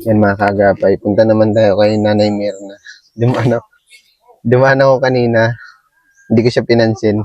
Yan mga kagapay, punta naman tayo kay Nanay Mirna. Dumaan ako kanina, hindi ko siya pinansin.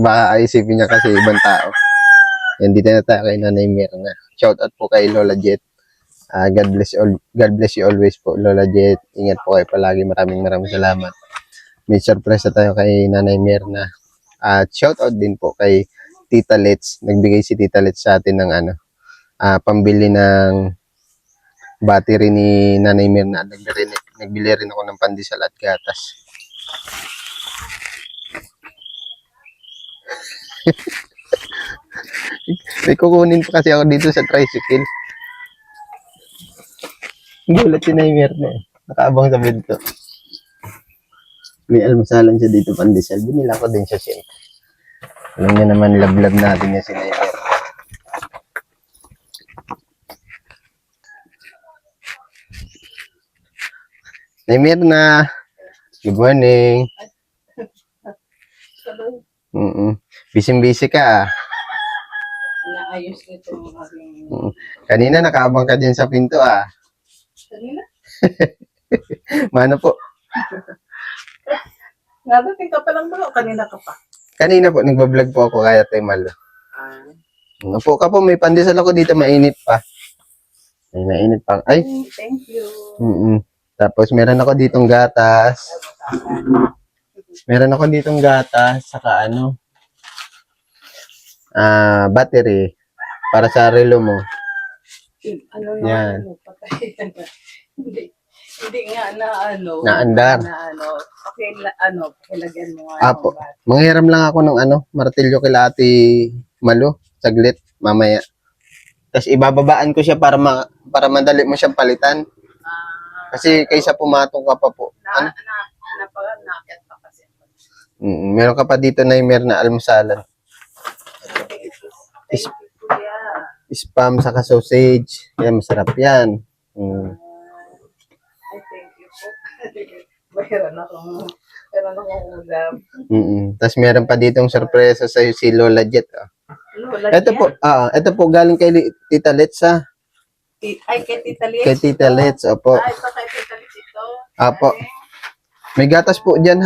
Baka isipin niya kasi ibang tao. Yan, dito na tayo kay Nanay Mirna. Shout out po kay Lola Jet. God bless you always po, Lola Jet. Ingat po kayo palagi. Maraming salamat. May surprise na tayo kay Nanay Mirna. At shout out din po kay Tita Let's. Nagbigay si Tita Let's sa atin ng pambili ng battery ni Nanay Mirna. Nagbili rin ako ng pandesal at gatas. May kukunin pa kasi ako dito sa tricycle. Gulat si Nanay Mirna eh. Nakaabang sa bento. May almasalan siya dito pandesal. Binila ko din siya siyempre. Alam niya naman, love natin niya si Nanay Mirna. Nanay Mirna, good morning. Busy ka Naayos nito ang aking... Kanina nakaabang ka din sa pinto Kanina? Mano po? Nadating ka pa lang ba o kanina ka pa? Kanina po, nagbablog po ako kaya tayo malo. Upo ka po, may pandesal ako dito, mainit pa. Ay, mainit pa. Ay, thank you. Tapos meron ako ditong gatas. Saka battery para sa relo mo. Ano Yan. patay. Hindi nga Naandar. Okay, pakilagyan mo nga. Apo, manghiram lang ako ng martilyo kila Ate Malo, saglit, mamaya. Tapos ibababaan ko siya para madali mo siyang palitan. Kasi kaysa pumatong ka pa po. Nakakit pa kasi. Meron ka pa dito na na almusalan. Spam saka sausage. Yan, masarap yan. Ay, thank you po. Meron akong ulam. Tapos meron pa ditong sorpresa sa si Lola Jet. Lola Ito Jet? ito po galing kay Tita Let's Ay, kay Tita Liz? Kay Tita Let's, opo. Ay, ito kay Tita Liz ito. Apo. May gatas po dyan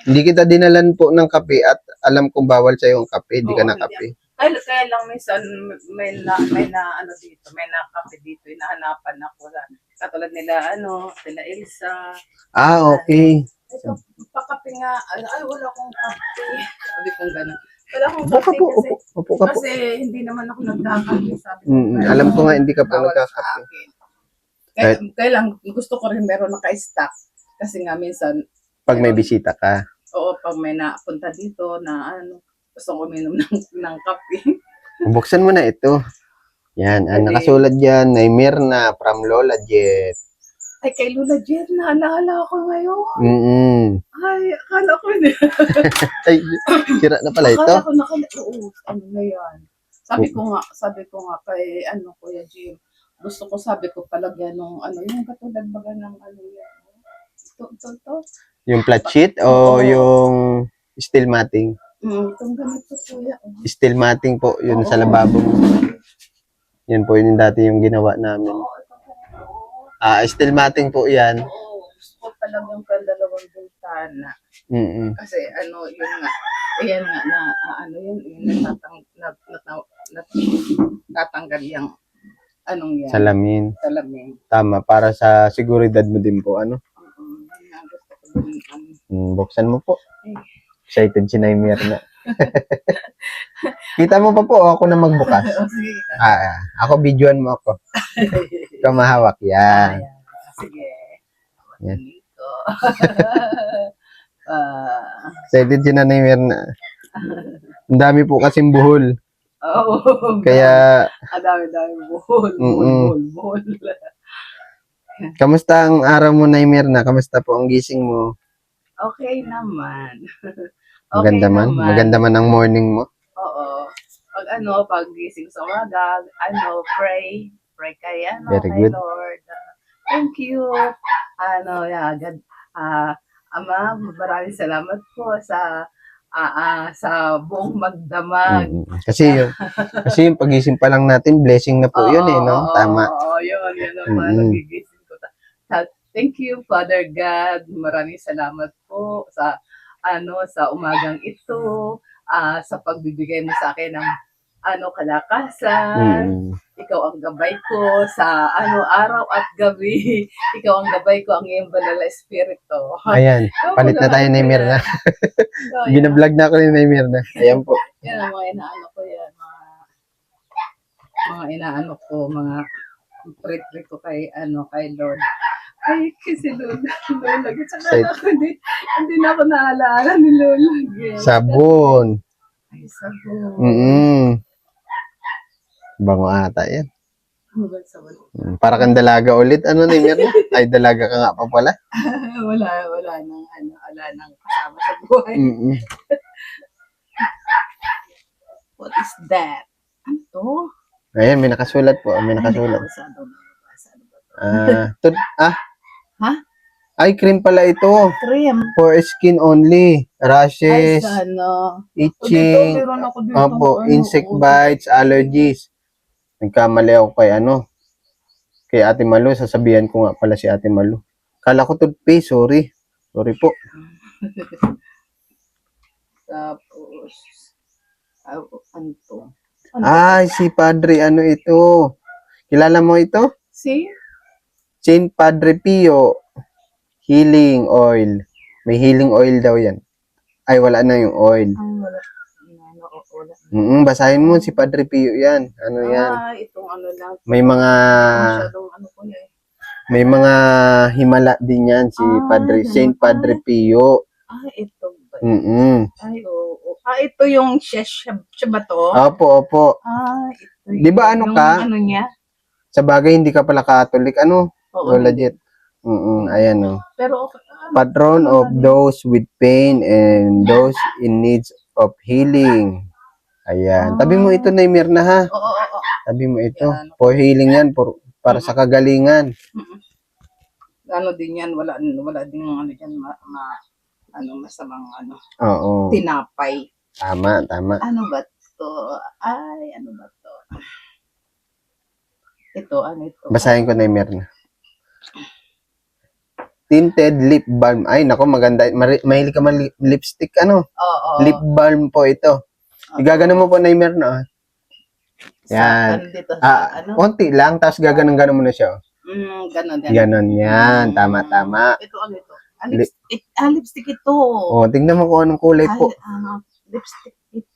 Hindi kita dinalan po ng kape at alam kong bawal sa'yo ang kape, hindi ka na kape. Kaya lang minsan may nakape dito, hinahanapan ako. Katulad nila, nila Elsa. Okay. Ito, pakape nga. Ay, wala akong kape. Sabi kong gano'n. Wala akong kape Upo ka po. kasi hindi naman ako nagkakape. Sabi ko, alam ko nga hindi ka pa bawal sa nagkakape. akin. Kaya lang, gusto ko rin meron naka-stock. Kasi nga minsan, Pag may bisita ka. oo, pag may napunta dito na gusto ko uminom ng kape. Buksan mo na ito. Yan, nakasulat dyan, Nay Mirna from Lola Jet. Ay, kay Lola Jet, naalala ko ngayon. Ay, akala ko hindi. Ay, sira na pala ito. Akala ko oo, ano na yan. Sabi ko nga kay, Kuya Jim, gusto ko, sabi ko, palagyan ng, yung katulad baga ng, yan. Ito. Yung flat sheet o yung steel matting? Itong ganito, Kuya. Steel matting po, yun sa lababo mo. Yan po yun dati yung ginawa namin. Steel matting po yan. Oo, gusto ko palagyan pa dalawang bintana. Kasi yun nga. Ayan nga natatanggal yung yan. Salamin. Salamin. Tama, para sa seguridad mo din po, Gusto ko din, buksan mo po. Excited si Nay Mirna. Kita mo pa po, ako na magbukas. Sige. Ako, videoan mo ako. Ikaw mahawak. Yan. Sige. Yan. Dito. Excited si Nanay Mirna. Ang dami po kasing buhol. Oo. Kaya, ang dami buhol. kamusta ang araw mo, Nay Mirna? Kamusta po ang gising mo? Okay naman. Maganda man ang morning mo. Oo. Pag gising sa umaga, pray kay, Very kay good. Lord. Thank you. God, Ama, maraming salamat po sa sa buong magdamag. Kasi yung pagising pa lang natin, blessing na po yun eh, no? Tama. Oo, yun ang mga Mm-mm. nagigising ko. Thank you, Father God. Maraming salamat po sa umagang ito, sa pagbibigay mo sa akin ng kalakasan. Mm. Ikaw ang gabay ko sa araw at gabi. Ikaw ang gabay ko, ang iyong banal na espiritu. Ayan, palit na tayo ni Mirna. Binablog na ako ni Mirna. Ayan po. Yan ang mga inaano ko yan. Mga inaano ko, mga prit ko kay Lord. Ay, kasi Lola. Tsaka ako, hindi na ako naalaala ni Lola. Yes. Sabon. Ay, sabon. Bango ata yan. Ano ba sabon? Para kang dalaga ulit. Ano ni Mirna? Ay, dalaga ka nga pa pala. wala nang kasama sa buhay. What is that? Ano to? Ayan, may nakasulat po. May nakasulat. Ha? Ay, cream pala ito. Cream. For skin only. Rashes, Ay, itching, insect bites, allergies. Nagkamali ako kay Ate Malu. Sasabihan ko nga pala si Ate Malu. Kala ko toothpaste, sorry. Sorry po. Tapos, ano to? Ay, si Padre, ito? Kilala mo ito? Si? Saint Padre Pio. Healing oil. May healing oil daw yan. Ay, wala na yung oil. Ay, wala. Basahin mo si Padre Pio yan. Ano yan? Itong lang. May mga may mga himala din yan si Padre Saint Padre Pio. Ito ba? Ay, oo. Ito yung siya ba to? Opo. Ito. Di ba ka? Ano niya? Sa bagay, hindi ka pala Catholic. Lola Jet. Ayan Pero patron of those with pain and those in needs of healing. Ayan. Tabi mo ito na Mirna ha. Oo. Tabi mo ito. For healing yan. Para sa kagalingan. Ano din yan. Wala din yung dyan masamang Oo. tinapay. Tama. Ano ba to? Ano ba to? Ito, ito? Basahin ko na Mirna. Tinted lip balm. Ay, nako, maganda. Mahilig ka lipstick, Oo. Lip balm po ito. Igagano mo po na Mirna. Yan. Konti lang, tapos gaganon mo na siya. Ganon. Ganon yan. Tama. Ito, ito? Lipstick ito. Tingnan mo kung anong kulay po. Lipstick ito.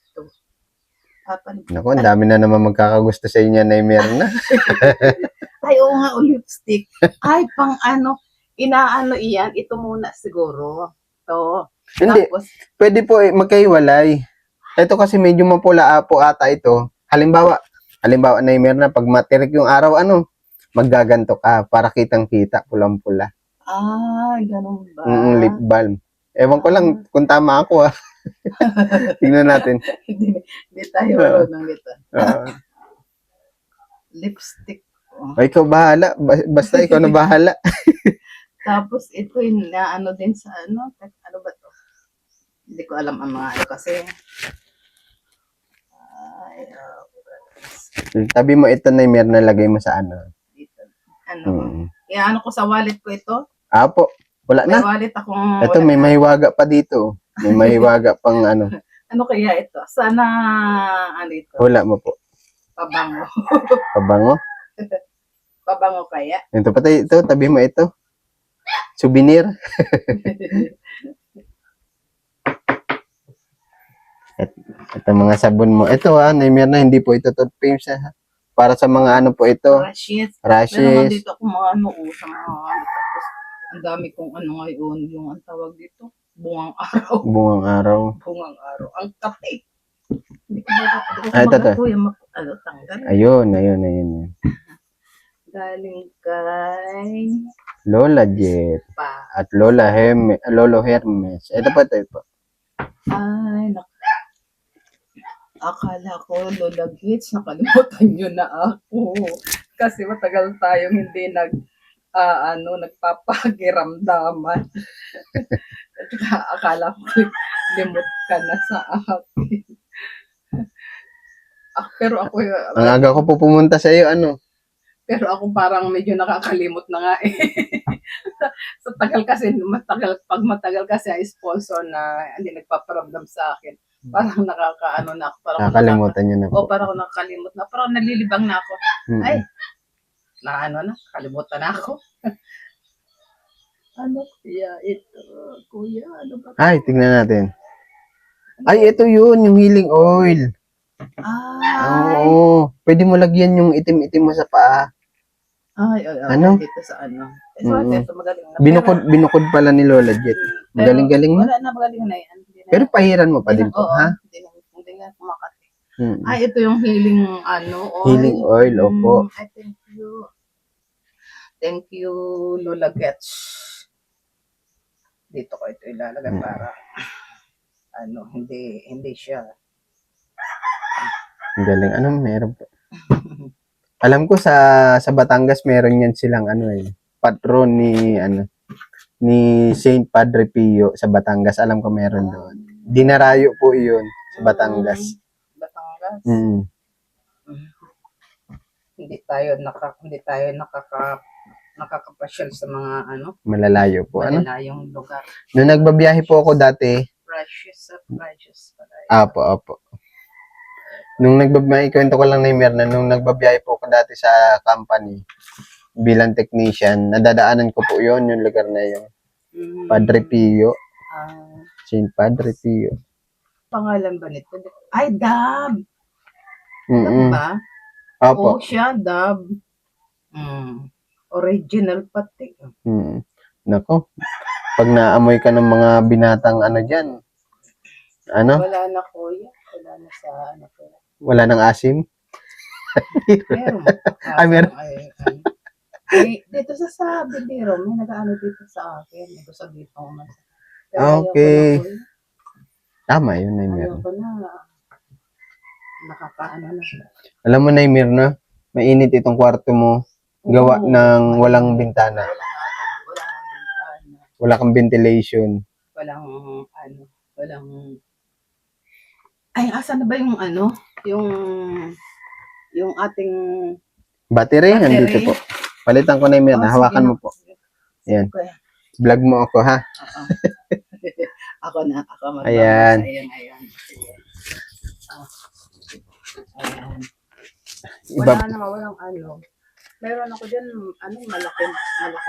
Naku, ang dami na naman magkakagusto sa inyo na Mirna. Ay, oo nga, lipstick. Ay, pang inaano iyan, ito muna siguro. To. Hindi, tapos, pwede po magkahiwalay. Ito kasi medyo mapula po ata ito. Halimbawa na Mirna, pag matirik yung araw, maggaganto ka para kitang-kita, pulang-pula. Ganun ba? Lip balm. Ewan ko lang kung tama ako Tingnan natin. Hindi tayo marunong nito. Lipstick. Ikaw bahala. Basta ikaw na bahala. Tapos ito yung din sa ano ba to? Hindi ko alam ang mga kasi. Tabi mo ito na Mirna, lagay mo sa Dito. Ko sa wallet ko ito. Apo. Wala na. May wallet akong... Ito, may mahiwaga pa dito. May mahiwaga pang Ano kaya ito? Sana, ito? Wala mo po. Pabango. Pabango? Pabango kaya? Ito pati, tabi mo ito. Souvenir. Ito mga sabon mo. Ito Naimir na, hindi po ito toothpaste para sa mga po ito. Rashes. Meron dito akong mga sa mga tapos ang dami kong ngayon, yung ang tawag dito, bungang araw. Ang kape. Hindi ko ito. Tanggal. Ayun. Galing kay Lola Jet at Lolo Hermes. Ito po. Ay, akala ko, Lola Gits, nakalimutan nyo na ako. Kasi matagal tayong hindi nagpapakiramdaman. tsaka akala ko limot ka na sa akin. Pero ako, Ang aga ko po pumunta sa iyo, ano? pero ako parang medyo nakakalimot na nga eh. Sa tagal kasi, pag matagal kasi ang sponsor na hindi nagpaparamdam sa akin, parang nakakaano na ako. Parang Nakakalimutan niyo na po. parang ako nakakalimot na. Parang nalilibang na ako. Mm. Ay, kalimutan na ako. Ano kaya ito? Kuya, ano ba? Ay, tignan natin. Ay, ito yun, yung healing oil. Ay, Oo. Pwede mo lagyan yung itim-itim mo sa paa. ano? Dito sa ano. Ito magaling na. Binukod pala ni Lola Jet. Magaling-galing mo. Wala na, magaling na yan. Pero pahiran mo pa din po, ha? Hindi na kumakati. Mm. Ay, ito yung healing oil. Healing oil, opo. Ay, thank you. Thank you, Lola Gets. Dito ko ito ilalagay para hindi siya. Ang galing. Ano meron po? Alam ko sa Batangas meron yan silang patron ni Saint Padre Pio sa Batangas. Alam ko meron doon. Dinarayo po 'yun sa Batangas. Batangas. Mm. Hindi tayo nakakapasyal sa mga Malalayo po. malalayong lugar. Nung nagbabiyahe po ako dati, Precious pala. apo. Nung kwento ko lang na nung nagbabiyahe po ako dati sa company bilang technician, nadadaanan ko po 'yon, yung lugar na 'yon. Padre Pio. Saint Padre Pio. Pangalan ba nito? Ay, Dab. Dab Mm. ba? Opo. Oo, siya, Dab. Original pati. Mm. Nako. Pag naamoy ka ng mga binatang diyan, Wala na, kuya. Wala na sa ko. wala nang asim. Meron. Ay, meron. Dito sa Bibiro, may nag-ano dito sa akin. Nagsasabi pa ako. Okay. Tama yun, Naimir. Ayaw ko na. Nakakaano na. Alam mo, Naimir, na mainit itong kwarto mo. Gawa ng walang bintana. Wala kang ventilation. Walang ay, asa na ba yung yung ating Battery, nandito po. Palitan ko, Naimir, na hawakan mo po. Ayan. Vlog mo ako, ha? Oo. Ako magbabasa. Ayan. Ayan. Iba, Walang Meron ako dyan, malaki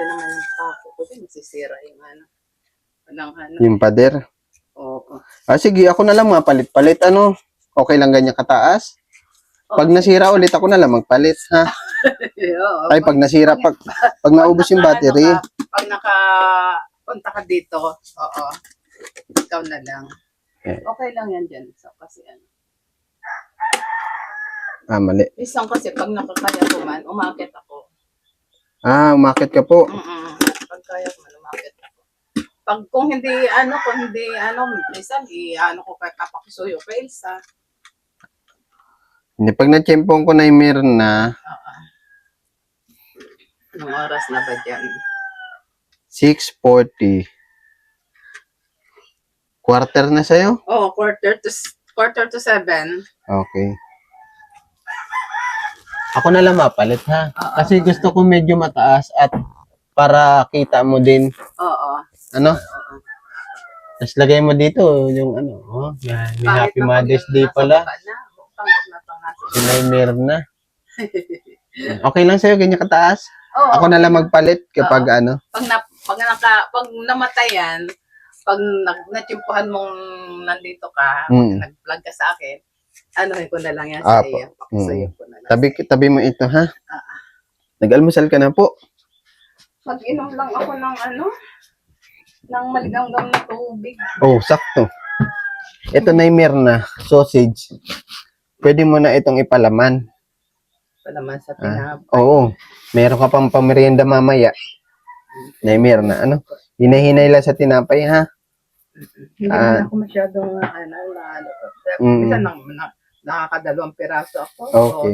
naman yung pako ko dyan, masisira yung walang yung pader. Oo. Sige, ako na lang mapalit-palit. Okay lang ganyan kataas? Pag nasira ulit, ako na lang magpalit, ha? Oo. Ay, pag nasira, pag naubos yung battery. Pag nakapunta ka dito, oo, ikaw na lang. Okay lang yan dyan. So, kasi Mali. isang kasi pag nakakaya ko man, umakit ako. Umakit ka po. Pag kaya ko man, umakit ako. Kung hindi, minsan, ko kay kapakisuyo pa Elsa. Hindi, pag na-chempong ko na yung meron na, Anong oras na ba dyan? 6:40. Quarter na sa'yo? Oo, quarter to 7. Okay. Ako na lang mapalit, ha? Kasi gusto ko medyo mataas at para kita mo din. Oo. Tapos lagay mo dito yung yan. May Happy Mother's Day pala. Si Naimir na. Okay lang sa'yo, ganyan kataas? Oo. Ako na lang magpalit kapag Pag namatayan, pag natsimpuhan mong nandito ka, nag-vlog ka sa akin, ko na lang yan sa iyo. Pakusayo ko na lang. Tabi mo ito, ha? Nag-almusal ka na po. Mag-inom lang ako ng maligamgam na tubig. Oh, sakto. Ito na yung Mirna, sausage. Pwede mo na itong ipalaman. Palaman sa tinapay. Oo. Meron ka pang pamerienda mamaya. Na yung Mirna, hinahinay lang sa tinapay, ha? Hindi naman ako masyadong minsan nakakadalawang piraso ako. Okay.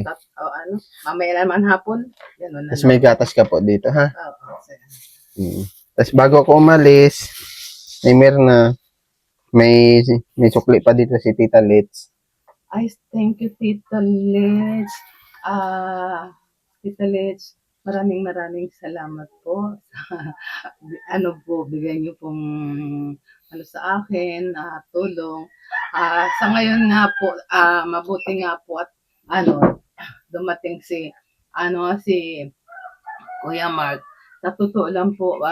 Mamaya naman hapon. Ganun na. Tapos may gatas ka po dito, ha? Oo. Tapos bago ako umalis, Naimer na may sukli pa dito si Tita Litz. Ay, thank you, Tita Liz. Tita Liz, maraming salamat po. Ano po, bigyan niyo pong ano sa akin, tulong. Sa ngayon nga po, mabuti nga po at ano, dumating si Kuya Mark. Sa totoo lang po,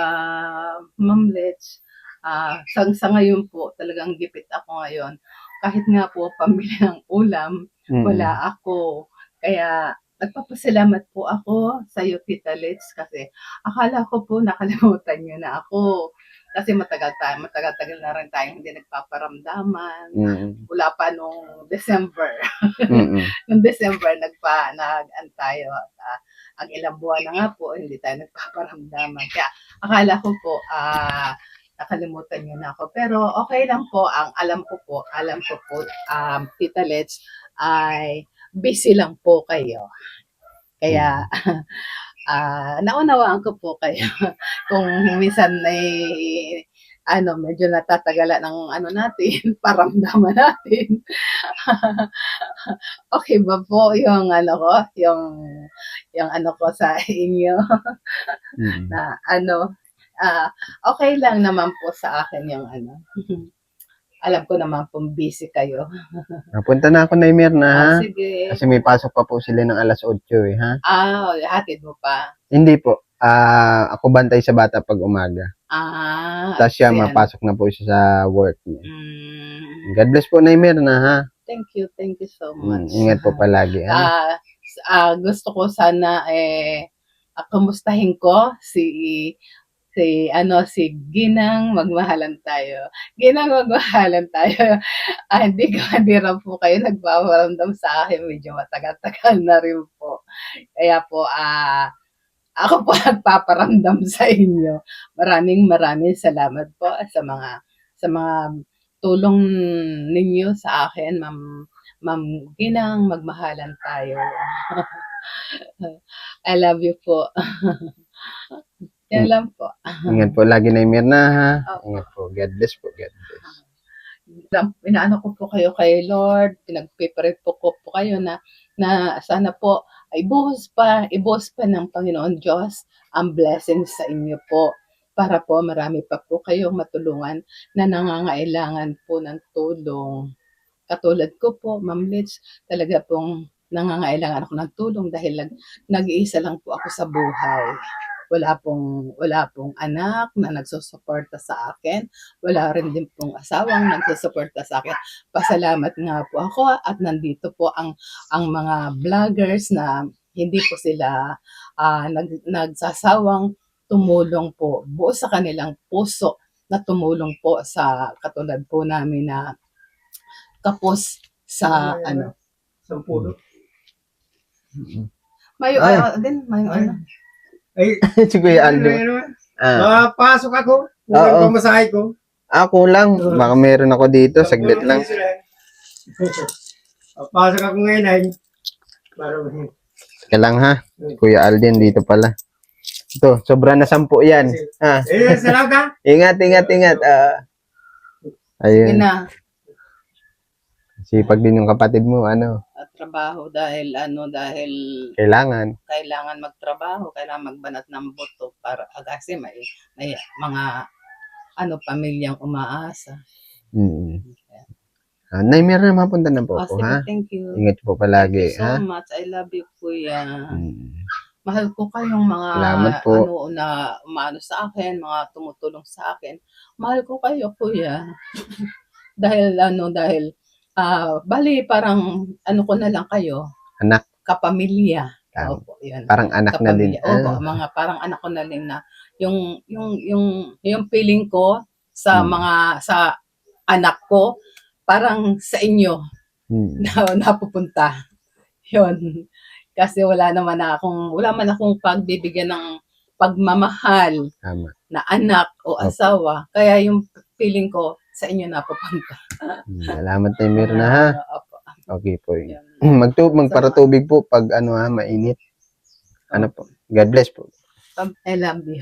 Ma'am Letch, sa ngayon po, talagang gipit ako ngayon. Kahit nga po, pambili ng ulam, wala ako. Kaya, nagpapasalamat po ako sa iyo, Tita Letch, kasi akala ko po nakalimutan niyo na ako. Kasi matagal na rin tayong hindi nagpaparamdaman. Wala pa nung December. Noong December, tayo. Ang ilang buwan na nga po, hindi tayo nagpaparamdaman. Kaya akala ko po, nakalimutan niyo na ako. Pero okay lang po. Ang alam ko po, Tita Letch, ay busy lang po kayo. Kaya, naunawaan ko po kayo. Kung minsan ay medyo natatagalan ng natin, paramdaman natin. Okay ba po yung ko sa inyo? Na okay lang naman po sa akin yung alam ko naman kung busy kayo. Napunta na ako, Naimer, na ha? Sige. Kasi may pasok pa po sila ng alas 8 eh, ha? Hatid mo pa? Hindi po. Ako bantay sa bata pag umaga. Tapos siya, mapasok na po siya sa work niya. God bless po, Naimer, na ha? Thank you so much. Ingat po palagi, ha? Gusto ko sana kumustahin ko si Ginang, magmahalan tayo. Ginang, magmahalan tayo. Hindi raw po kayo nagpaparamdam sa akin. Medyo matagal-tagal na rin po. Kaya po, ako po nagpaparamdam sa inyo. Maraming salamat po sa mga tulong ninyo sa akin, Ma'am Ginang, magmahalan tayo. I love you po. Yan lang po. Ingat po lagi, Naimer, na ha? Ingat po. God bless po. God bless. Inaano ko po kayo kay Lord, pinagpiparit ko po kayo na sana po ay ibuhos pa ng Panginoon Diyos ang blessings sa inyo po para po marami pa po kayong matulungan na nangangailangan po ng tulong. Katulad ko po, Ma'am Litz, talaga pong nangangailangan ako ng tulong dahil nag-iisa lang po ako sa buhay. Wala pong anak na nagsusuporta sa akin. Wala rin din pong asawang nagsusuporta sa akin. Pasalamat nga po ako at nandito po ang mga vloggers na hindi po sila nagsasawang tumulong po. Buo sa kanilang puso na tumulong po sa katulad po namin na kapos sa Sampulo. May Ay, Si Kuya Aldo. Makapasok ako. Oo. Kung pamasahe ko. Ako lang. Baka meron ako dito. Saglit lang. Pasok ako ngayon ay. Teka lang, ha? Kuya Alden dito pala. Ito, sobra na 10 yan. Ha? Salamat ka. Ingat. Ayun. na Sipag din yung kapatid mo, trabaho dahil kailangan. kailangan magtrabaho, kailangan magbanat ng boto para kasi may mga pamilyang umaasa. Naimer na mapunta na po ako, Sige, ha? thank you. Ingat po palagi, Thank you ha? so much. I love you, Kuya. Mahal ko kayong mga Salamat po. na umaano sa akin, mga tumutulong sa akin. Mahal ko kayo, Kuya. dahil bali parang ko na lang kayo. Anak. Kapamilya. Tama. Opo, yun. Parang anak na din. Opo, mga parang anak ko na din na yung feeling ko sa sa anak ko parang sa inyo na napupunta. Yun. Kasi wala man akong pagbibigyan ng pagmamahal Tama. na anak o asawa. Kaya yung feeling ko sa inyo napupunta. Salamat, Naimer, na, ha? Opo. Okay po. Magparatubig po pag mainit. Po. God bless po. I love you.